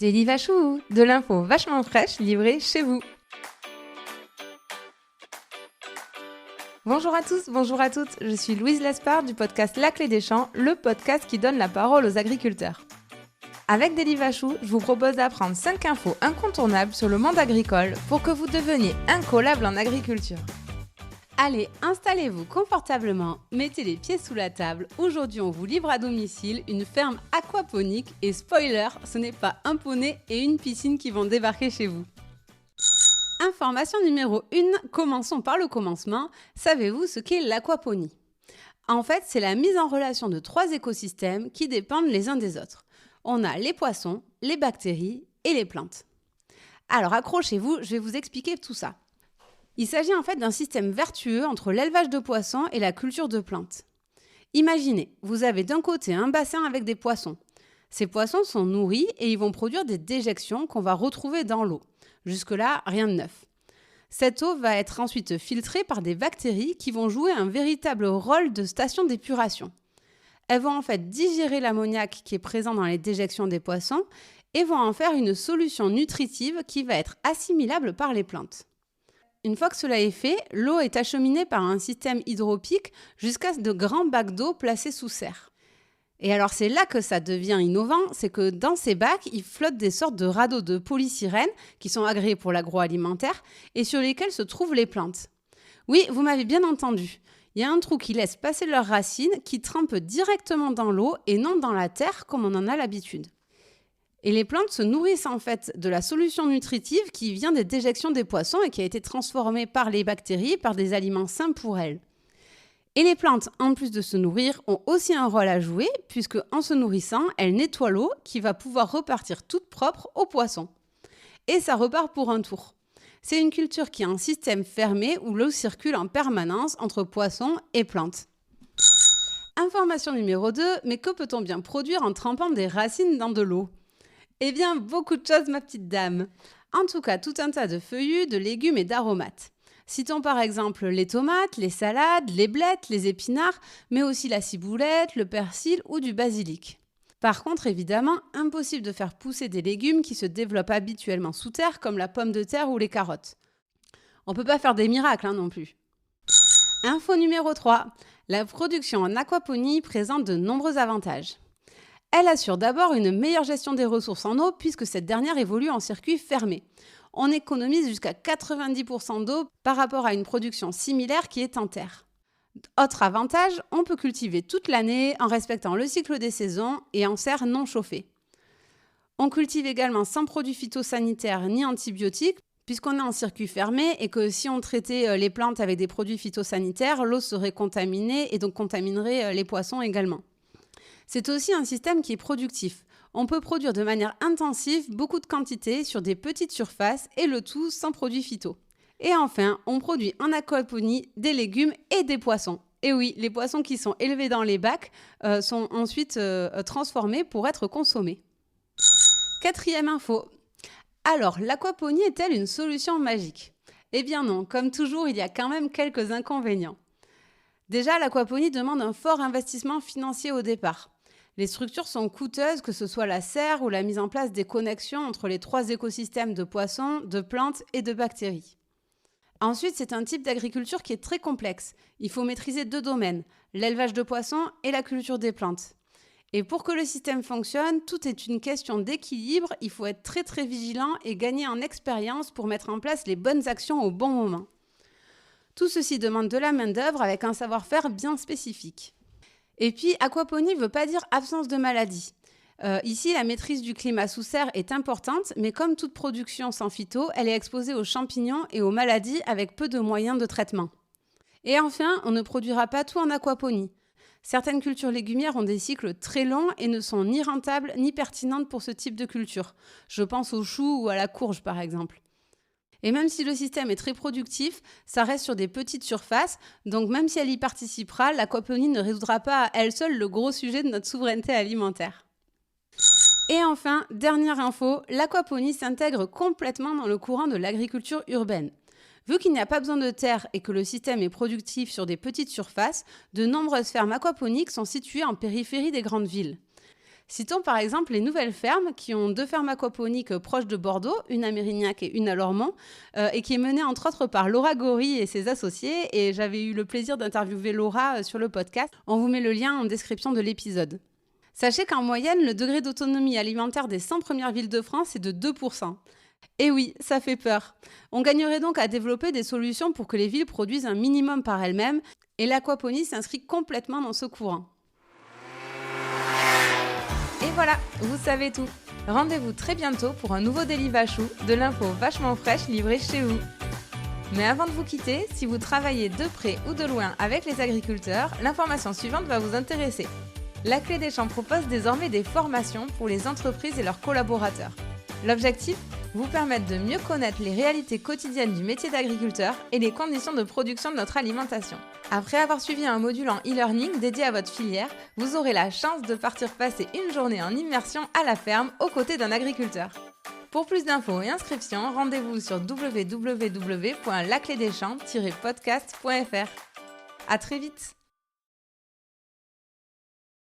Daily Vachou, de l'info vachement fraîche livrée chez vous. Bonjour à tous, bonjour à toutes, je suis Louise Lespard du podcast La Clé des Champs, le podcast qui donne la parole aux agriculteurs. Avec Daily Vachou, je vous propose d'apprendre 5 infos incontournables sur le monde agricole pour que vous deveniez incollable en agriculture. Allez, installez-vous confortablement, mettez les pieds sous la table. Aujourd'hui, on vous livre à domicile une ferme aquaponique et spoiler, ce n'est pas un poney et une piscine qui vont débarquer chez vous. Information numéro 1, commençons par le commencement. Savez-vous ce qu'est l'aquaponie ? En fait, c'est la mise en relation de 3 écosystèmes qui dépendent les uns des autres. On a les poissons, les bactéries et les plantes. Alors accrochez-vous, je vais vous expliquer tout ça. Il s'agit en fait d'un système vertueux entre l'élevage de poissons et la culture de plantes. Imaginez, vous avez d'un côté un bassin avec des poissons. Ces poissons sont nourris et ils vont produire des déjections qu'on va retrouver dans l'eau. Jusque-là, rien de neuf. Cette eau va être ensuite filtrée par des bactéries qui vont jouer un véritable rôle de station d'épuration. Elles vont en fait digérer l'ammoniac qui est présent dans les déjections des poissons et vont en faire une solution nutritive qui va être assimilable par les plantes. Une fois que cela est fait, l'eau est acheminée par un système hydropique jusqu'à de grands bacs d'eau placés sous serre. Et alors c'est là que ça devient innovant, c'est que dans ces bacs, il flotte des sortes de radeaux de polysirène qui sont agréés pour l'agroalimentaire et sur lesquels se trouvent les plantes. Oui, vous m'avez bien entendu. Il y a un trou qui laisse passer leurs racines qui trempent directement dans l'eau et non dans la terre comme on en a l'habitude. Et les plantes se nourrissent en fait de la solution nutritive qui vient des déjections des poissons et qui a été transformée par les bactéries par des aliments sains pour elles. Et les plantes, en plus de se nourrir, ont aussi un rôle à jouer puisque en se nourrissant, elles nettoient l'eau qui va pouvoir repartir toute propre aux poissons. Et ça repart pour un tour. C'est une culture qui a un système fermé où l'eau circule en permanence entre poissons et plantes. Information numéro 2, mais que peut-on bien produire en trempant des racines dans de l'eau ? Eh bien, beaucoup de choses, ma petite dame. En tout cas, tout un tas de feuillus, de légumes et d'aromates. Citons par exemple les tomates, les salades, les blettes, les épinards, mais aussi la ciboulette, le persil ou du basilic. Par contre, évidemment, impossible de faire pousser des légumes qui se développent habituellement sous terre, comme la pomme de terre ou les carottes. On ne peut pas faire des miracles non plus. Info numéro 3. La production en aquaponie présente de nombreux avantages. Elle assure d'abord une meilleure gestion des ressources en eau puisque cette dernière évolue en circuit fermé. On économise jusqu'à 90% d'eau par rapport à une production similaire qui est en terre. Autre avantage, on peut cultiver toute l'année en respectant le cycle des saisons et en serre non chauffée. On cultive également sans produits phytosanitaires ni antibiotiques puisqu'on est en circuit fermé et que si on traitait les plantes avec des produits phytosanitaires, l'eau serait contaminée et donc contaminerait les poissons également. C'est aussi un système qui est productif. On peut produire de manière intensive beaucoup de quantités sur des petites surfaces et le tout sans produits phyto. Et enfin, on produit en aquaponie des légumes et des poissons. Et oui, les poissons qui sont élevés dans les bacs sont ensuite transformés pour être consommés. 4e info. Alors, l'aquaponie est-elle une solution magique ? Eh bien non, comme toujours, il y a quand même quelques inconvénients. Déjà, l'aquaponie demande un fort investissement financier au départ. Les structures sont coûteuses, que ce soit la serre ou la mise en place des connexions entre les 3 écosystèmes de poissons, de plantes et de bactéries. Ensuite, c'est un type d'agriculture qui est très complexe. Il faut maîtriser 2 domaines, l'élevage de poissons et la culture des plantes. Et pour que le système fonctionne, tout est une question d'équilibre. Il faut être très très vigilant et gagner en expérience pour mettre en place les bonnes actions au bon moment. Tout ceci demande de la main-d'œuvre avec un savoir-faire bien spécifique. Et puis, aquaponie ne veut pas dire absence de maladie. Ici, la maîtrise du climat sous serre est importante, mais comme toute production sans phyto, elle est exposée aux champignons et aux maladies avec peu de moyens de traitement. Et enfin, on ne produira pas tout en aquaponie. Certaines cultures légumières ont des cycles très longs et ne sont ni rentables ni pertinentes pour ce type de culture. Je pense aux choux ou à la courge, par exemple. Et même si le système est très productif, ça reste sur des petites surfaces, donc même si elle y participera, l'aquaponie ne résoudra pas à elle seule le gros sujet de notre souveraineté alimentaire. Et enfin, dernière info, l'aquaponie s'intègre complètement dans le courant de l'agriculture urbaine. Vu qu'il n'y a pas besoin de terre et que le système est productif sur des petites surfaces, de nombreuses fermes aquaponiques sont situées en périphérie des grandes villes. Citons par exemple les nouvelles fermes qui ont 2 fermes aquaponiques proches de Bordeaux, une à Mérignac et une à Lormont, et qui est menée entre autres par Laura Gori et ses associés. Et j'avais eu le plaisir d'interviewer Laura sur le podcast. On vous met le lien en description de l'épisode. Sachez qu'en moyenne, le degré d'autonomie alimentaire des 100 premières villes de France est de 2%. Et oui, ça fait peur. On gagnerait donc à développer des solutions pour que les villes produisent un minimum par elles-mêmes, et l'aquaponie s'inscrit complètement dans ce courant. Et voilà, vous savez tout. Rendez-vous très bientôt pour un nouveau Daily Vachou, de l'info vachement fraîche livrée chez vous. Mais avant de vous quitter, si vous travaillez de près ou de loin avec les agriculteurs, l'information suivante va vous intéresser. La Clé des Champs propose désormais des formations pour les entreprises et leurs collaborateurs. L'objectif ? Vous permettre de mieux connaître les réalités quotidiennes du métier d'agriculteur et les conditions de production de notre alimentation. Après avoir suivi un module en e-learning dédié à votre filière, vous aurez la chance de partir passer une journée en immersion à la ferme aux côtés d'un agriculteur. Pour plus d'infos et inscriptions, rendez-vous sur www.laclédeschamps-podcast.fr. À très vite!